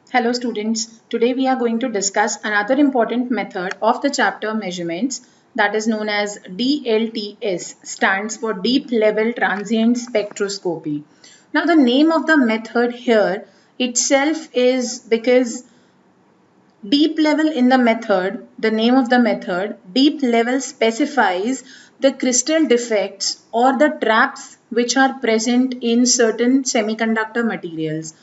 Hello students, today we are going to discuss another important method of the chapter measurements that is known as DLTS, stands for Deep Level Transient Spectroscopy. Now the name of the method here itself is because deep level in the method, the name of the method, deep level specifies the crystal defects or the traps which are present in certain semiconductor materials.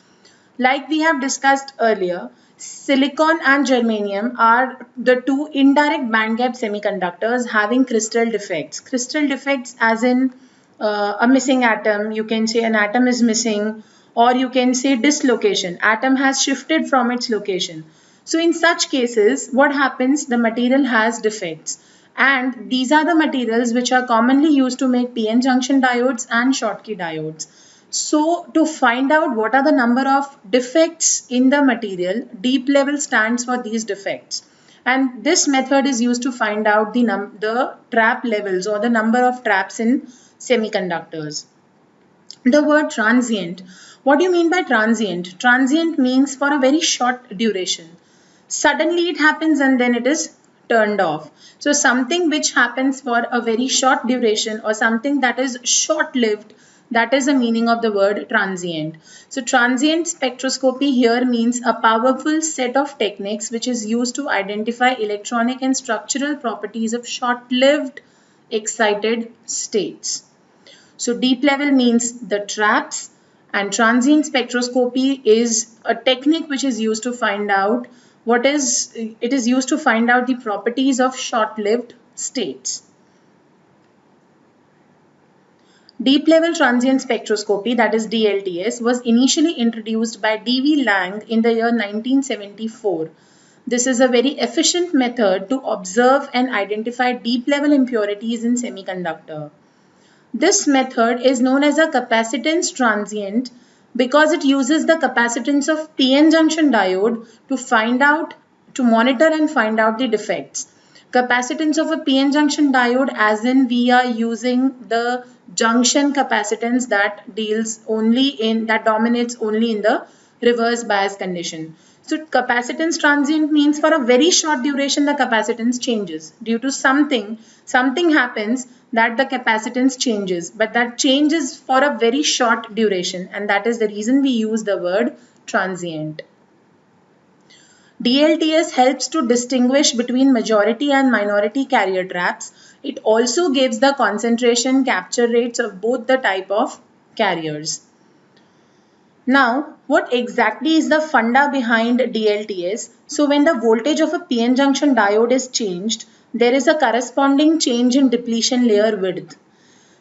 Like we have discussed earlier, silicon and germanium are the two indirect band gap semiconductors having crystal defects. Crystal defects as in a missing atom, you can say an atom is missing, or you can say dislocation, atom has shifted from its location. So in such cases, what happens? The material has defects. And these are the materials which are commonly used to make PN junction diodes and Schottky diodes. So to find out what are the number of defects in the material, deep level stands for these defects. And this method is used to find out the trap levels or the number of traps in semiconductors. The word transient. What do you mean by transient? Transient means for a very short duration. Suddenly it happens and then it is turned off. So something which happens for a very short duration or something that is short-lived, that is the meaning of the word transient. So transient spectroscopy here means a powerful set of techniques which is used to identify electronic and structural properties of short-lived excited states. So deep level means the traps, and transient spectroscopy is a technique which is used to find out it is used to find out the properties of short-lived states. Deep level transient spectroscopy, that is DLTS, was initially introduced by D.V. Lang in the year 1974. This is a very efficient method to observe and identify deep level impurities in semiconductor. This method is known as a capacitance transient because it uses the capacitance of PN junction diode to monitor and find out the defects. Capacitance of a PN junction diode, as in we are using the junction capacitance that dominates only in the reverse bias condition. So capacitance transient means for a very short duration the capacitance changes. Due to something happens that the capacitance changes, but that changes for a very short duration, and that is the reason we use the word transient. DLTS helps to distinguish between majority and minority carrier traps. It also gives the concentration capture rates of both the type of carriers. Now, what exactly is the funda behind DLTS? So when the voltage of a PN junction diode is changed, there is a corresponding change in depletion layer width.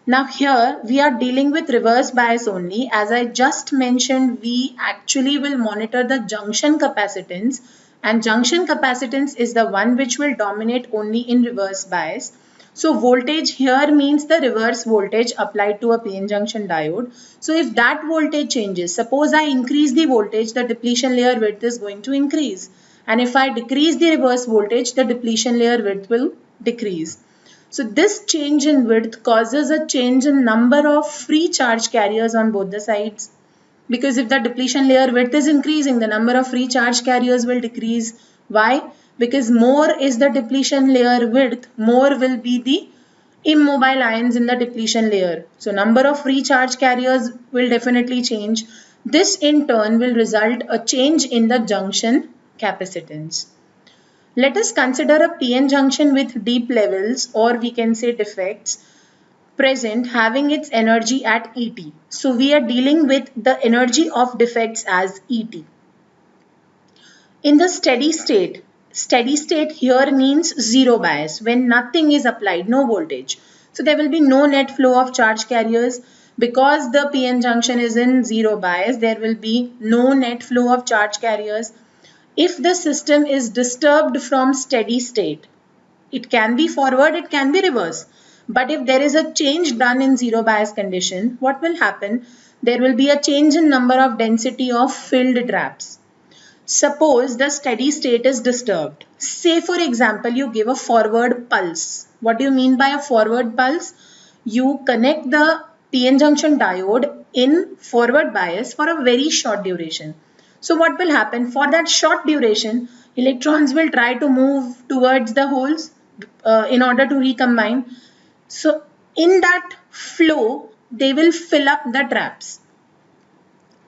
Now here we are dealing with reverse bias only. As I just mentioned, we actually will monitor the junction capacitance, and junction capacitance is the one which will dominate only in reverse bias. So voltage here means the reverse voltage applied to a PN junction diode. So if that voltage changes, suppose I increase the voltage, the depletion layer width is going to increase. And if I decrease the reverse voltage, the depletion layer width will decrease. So this change in width causes a change in number of free charge carriers on both the sides. Because if the depletion layer width is increasing, the number of free charge carriers will decrease. Why? Because more is the depletion layer width, more will be the immobile ions in the depletion layer. So number of free charge carriers will definitely change. This in turn will result a change in the junction capacitance. Let us consider a PN junction with deep levels, or we can say defects, present having its energy at ET. So we are dealing with the energy of defects as ET. In the steady state here means zero bias, when nothing is applied, no voltage. So there will be no net flow of charge carriers. Because the PN junction is in zero bias, there will be no net flow of charge carriers. If the system is disturbed from steady state, it can be forward, it can be reverse. But if there is a change done in zero bias condition, what will happen? There will be a change in number of density of filled traps. Suppose the steady state is disturbed. Say for example, you give a forward pulse. What do you mean by a forward pulse? You connect the PN junction diode in forward bias for a very short duration. So what will happen? For that short duration, electrons will try to move towards the holes in order to recombine. So in that flow, they will fill up the traps,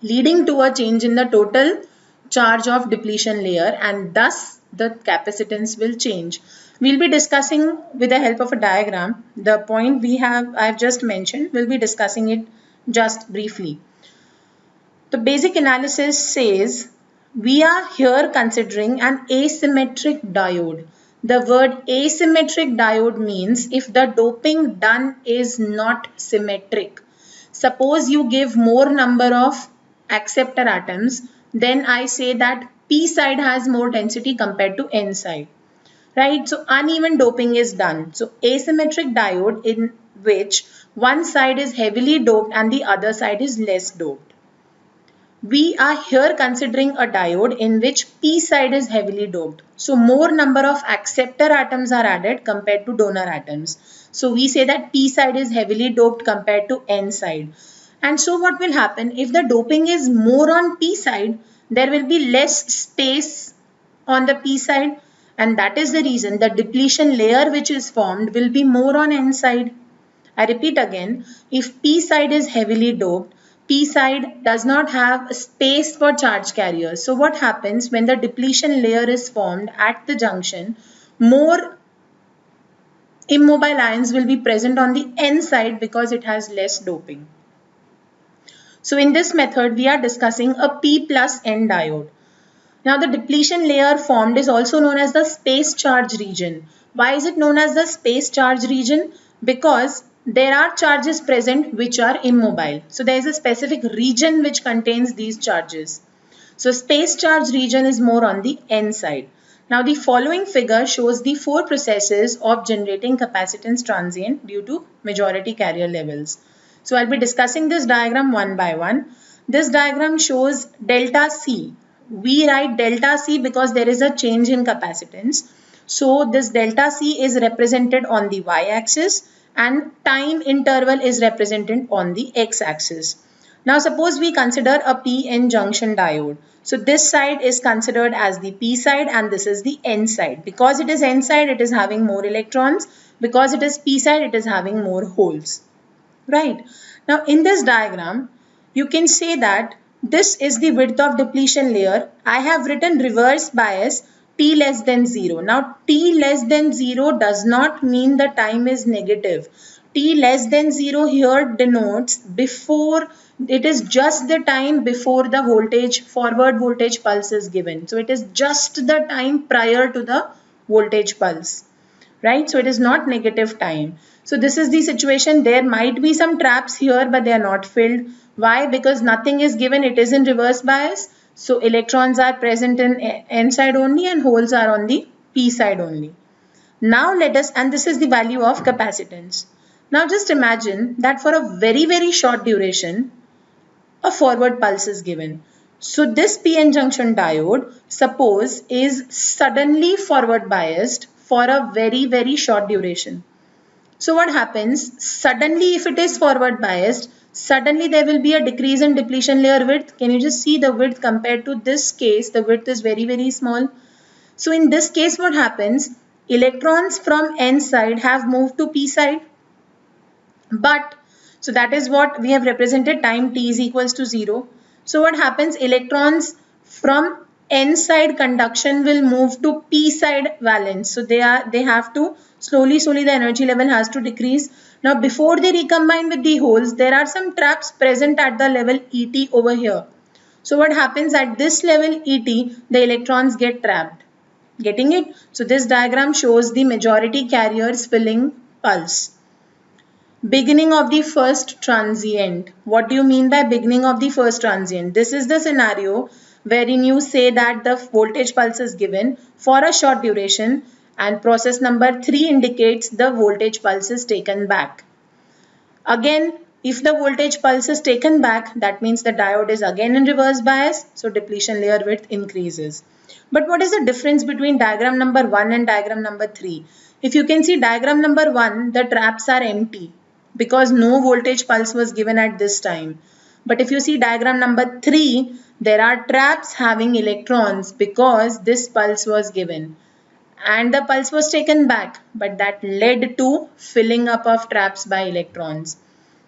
leading to a change in the total charge of depletion layer, and thus the capacitance will change. We'll be discussing with the help of a diagram the point I've just mentioned. We'll be discussing it just briefly. The basic analysis says we are here considering an asymmetric diode. The word asymmetric diode means if the doping done is not symmetric. Suppose you give more number of acceptor atoms, then I say that P side has more density compared to N side. Right? So uneven doping is done. So asymmetric diode in which one side is heavily doped and the other side is less doped. We are here considering a diode in which P side is heavily doped. So more number of acceptor atoms are added compared to donor atoms. So we say that P side is heavily doped compared to N side. And so what will happen? If the doping is more on P side, there will be less space on the P side. And that is the reason the depletion layer which is formed will be more on N side. I repeat again, if P side is heavily doped, P side does not have space for charge carriers. So what happens when the depletion layer is formed at the junction? More immobile ions will be present on the N side because it has less doping. So in this method, we are discussing a P plus N diode. Now the depletion layer formed is also known as the space charge region. Why is it known as the space charge region? Because there are charges present which are immobile. So there is a specific region which contains these charges. So space charge region is more on the N side. Now the following figure shows the four processes of generating capacitance transient due to majority carrier levels. So I'll be discussing this diagram one by one. This diagram shows delta C. We write delta C because there is a change in capacitance. So this delta C is represented on the y-axis and time interval is represented on the x-axis. Now suppose we consider a p-n junction diode. So this side is considered as the p side and this is the n side. Because it is n side, it is having more electrons. Because it is p side, it is having more holes. Right. Now in this diagram, you can say that this is the width of depletion layer. I have written reverse bias t less than 0. Now t less than 0 does not mean the time is negative. T less than 0 here denotes before, it is just the time before the voltage, forward voltage pulse is given. So it is just the time prior to the voltage pulse. Right? So it is not negative time. So this is the situation. There might be some traps here but they are not filled. Why? Because nothing is given. It is in reverse bias. So electrons are present in N side only and holes are on the P side only. Now let us, and this is the value of capacitance. Now just imagine that for a very short duration, a forward pulse is given. So this PN junction diode, suppose, is suddenly forward biased for a very short duration. So what happens? Suddenly, if it is forward biased, suddenly there will be a decrease in depletion layer width. Can you just see the width compared to this case? The width is very small. So in this case, what happens? Electrons from N side have moved to P side. But, so that is what we have represented, time t is equals to 0. So what happens? Electrons from N side conduction will move to P side valence. So they have to slowly the energy level has to decrease. Now before they recombine with the holes, there are some traps present at the level ET over here. So what happens at this level ET, the electrons get trapped. Getting it? So this diagram shows the majority carriers filling pulse. Beginning of the first transient. What do you mean by beginning of the first transient? This is the scenario wherein you say that the voltage pulse is given for a short duration and process number 3 indicates the voltage pulse is taken back. Again, if the voltage pulse is taken back, that means the diode is again in reverse bias, so depletion layer width increases. But what is the difference between diagram number 1 and diagram number 3? If you can see diagram number 1, the traps are empty because no voltage pulse was given at this time. But if you see diagram number 3, there are traps having electrons because this pulse was given. And the pulse was taken back, but that led to filling up of traps by electrons.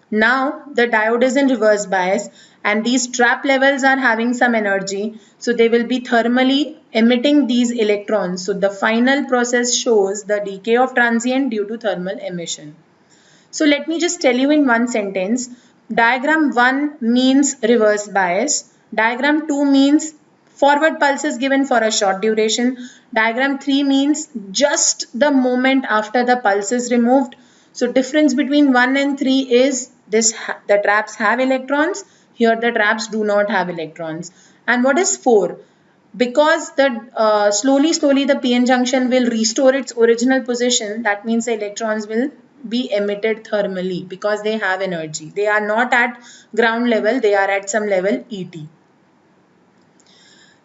Now the diode is in reverse bias and these trap levels are having some energy, so they will be thermally emitting these electrons. So the final process shows the decay of transient due to thermal emission. So let me just tell you in one sentence. Diagram 1 means reverse bias. Diagram 2 means forward pulse is given for a short duration. Diagram 3 means just the moment after the pulse is removed. So difference between 1 and 3 is this: the traps have electrons. Here the traps do not have electrons. And what is 4? Because the slowly the PN junction will restore its original position, that means the electrons will be emitted thermally because they have energy. They are not at ground level, they are at some level ET.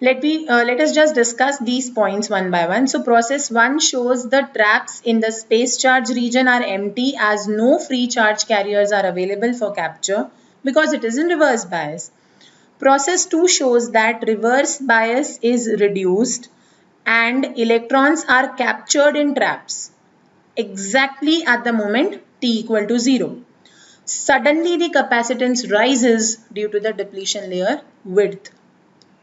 Let us just discuss these points one by one. So process 1 shows the traps in the space charge region are empty as no free charge carriers are available for capture because it is in reverse bias. Process 2 shows that reverse bias is reduced and electrons are captured in traps exactly at the moment t equal to 0. Suddenly the capacitance rises due to the depletion layer width,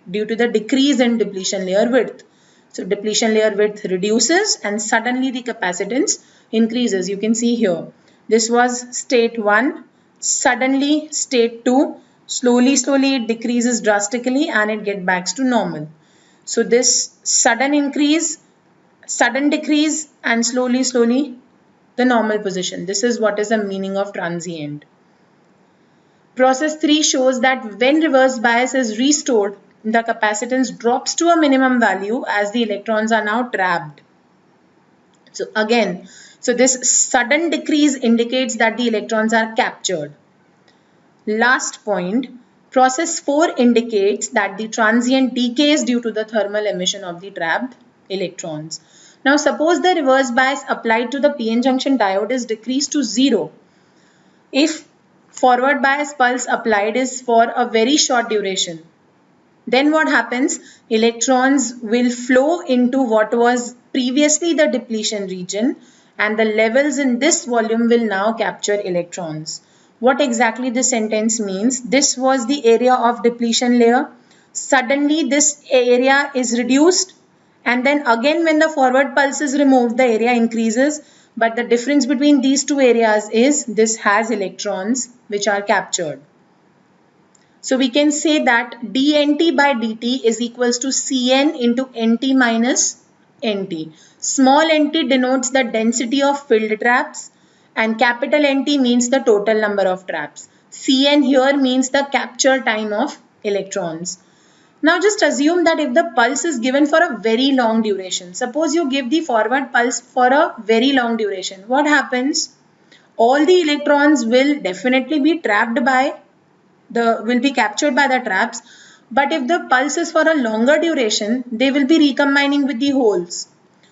due to the decrease in depletion layer width. So depletion layer width reduces and suddenly the capacitance increases. You can see here, this was state 1, suddenly state 2, slowly it decreases drastically and it gets back to normal. So this sudden increase, sudden decrease and slowly the normal position. This is what is the meaning of transient. Process 3 shows that when reverse bias is restored, the capacitance drops to a minimum value as the electrons are now trapped. So again, this sudden decrease indicates that the electrons are captured. Last point, process 4 indicates that the transient decays due to the thermal emission of the trapped electrons. Now suppose the reverse bias applied to the PN junction diode is decreased to 0. If forward bias pulse applied is for a very short duration, then what happens? Electrons will flow into what was previously the depletion region and the levels in this volume will now capture electrons. What exactly this sentence means? This was the area of depletion layer. Suddenly this area is reduced and then again when the forward pulse is removed, the area increases. But the difference between these two areas is this has electrons which are captured. So we can say that dNt by dt is equals to Cn into Nt minus Nt. Small nt denotes the density of filled traps and capital Nt means the total number of traps. Cn here means the capture time of electrons. Now just assume that if the pulse is given for a very long duration, suppose you give the forward pulse for a very long duration, what happens? All the electrons will definitely be trapped by will be captured by the traps, but if the pulse is for a longer duration, they will be recombining with the holes.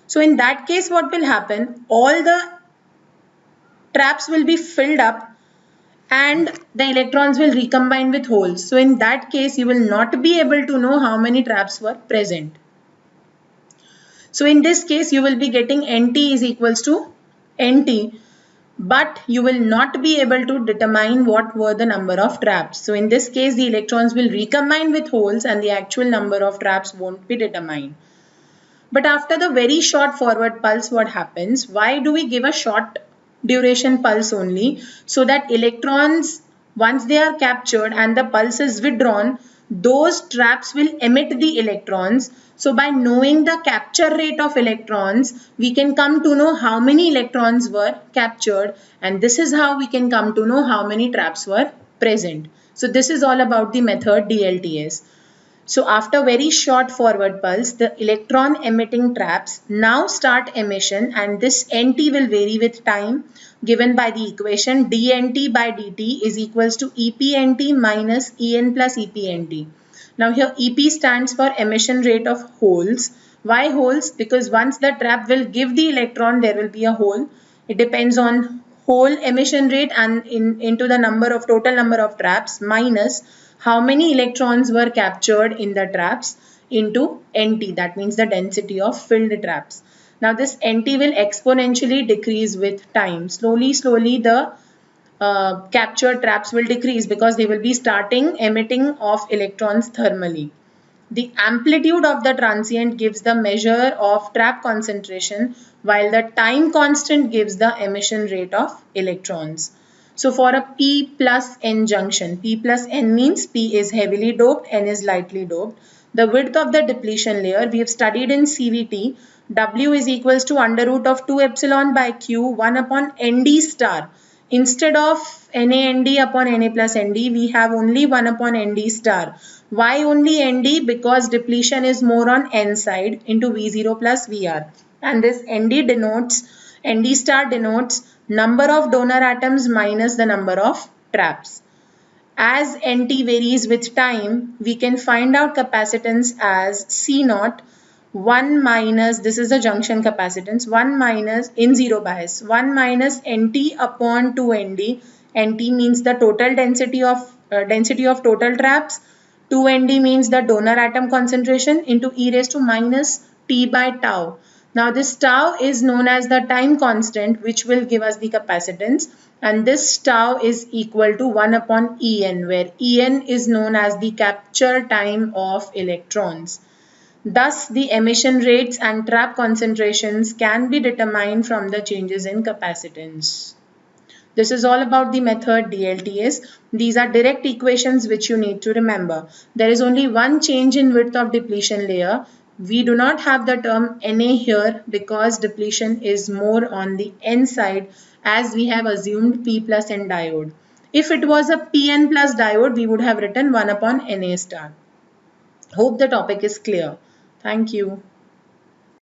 So in that case, what will happen? All the traps will be filled up and the electrons will recombine with holes. So in that case, you will not be able to know how many traps were present. So in this case, you will be getting Nt is equals to Nt, but you will not be able to determine what were the number of traps. So in this case, the electrons will recombine with holes and the actual number of traps won't be determined. But after the very short forward pulse, what happens? Why do we give a short duration pulse only? So that electrons, once they are captured and the pulse is withdrawn, those traps will emit the electrons. So by knowing the capture rate of electrons, we can come to know how many electrons were captured, and this is how we can come to know how many traps were present. So this is all about the method DLTS. So after very short forward pulse, the electron emitting traps now start emission and this Nt will vary with time given by the equation dNt by dt is equals to EPNt minus En plus EPNt. Now here EP stands for emission rate of holes. Why holes? Because once the trap will give the electron, there will be a hole. It depends on whole emission rate and into the total number of traps minus how many electrons were captured in the traps into NT, that means the density of filled traps. Now this NT will exponentially decrease with time. Slowly the captured traps will decrease because they will be starting emitting of electrons thermally. The amplitude of the transient gives the measure of trap concentration, while the time constant gives the emission rate of electrons. So for a P plus N junction, P plus N means P is heavily doped, N is lightly doped. The width of the depletion layer we have studied in CVT, W is equals to under root of 2 epsilon by Q 1 upon Nd star. Instead of NaNd upon Na plus Nd, we have only 1 upon Nd star. Why only Nd? Because depletion is more on N side into V0 plus Vr. And this Nd star denotes number of donor atoms minus the number of traps. As Nt varies with time, we can find out capacitance as C0 1 minus, this is the junction capacitance, 1 minus in zero bias, 1 minus Nt upon 2 Nd. Nt means the total density of total traps. 2 Nd means the donor atom concentration into e raised to minus T by tau. Now this tau is known as the time constant, which will give us the capacitance, and this tau is equal to 1 upon En, where En is known as the capture time of electrons. Thus, the emission rates and trap concentrations can be determined from the changes in capacitance. This is all about the method DLTS. These are direct equations which you need to remember. There is only one change in width of depletion layer. We do not have the term Na here because depletion is more on the N side, as we have assumed P plus N diode. If it was a PN plus diode, we would have written 1 upon Na star. Hope the topic is clear. Thank you.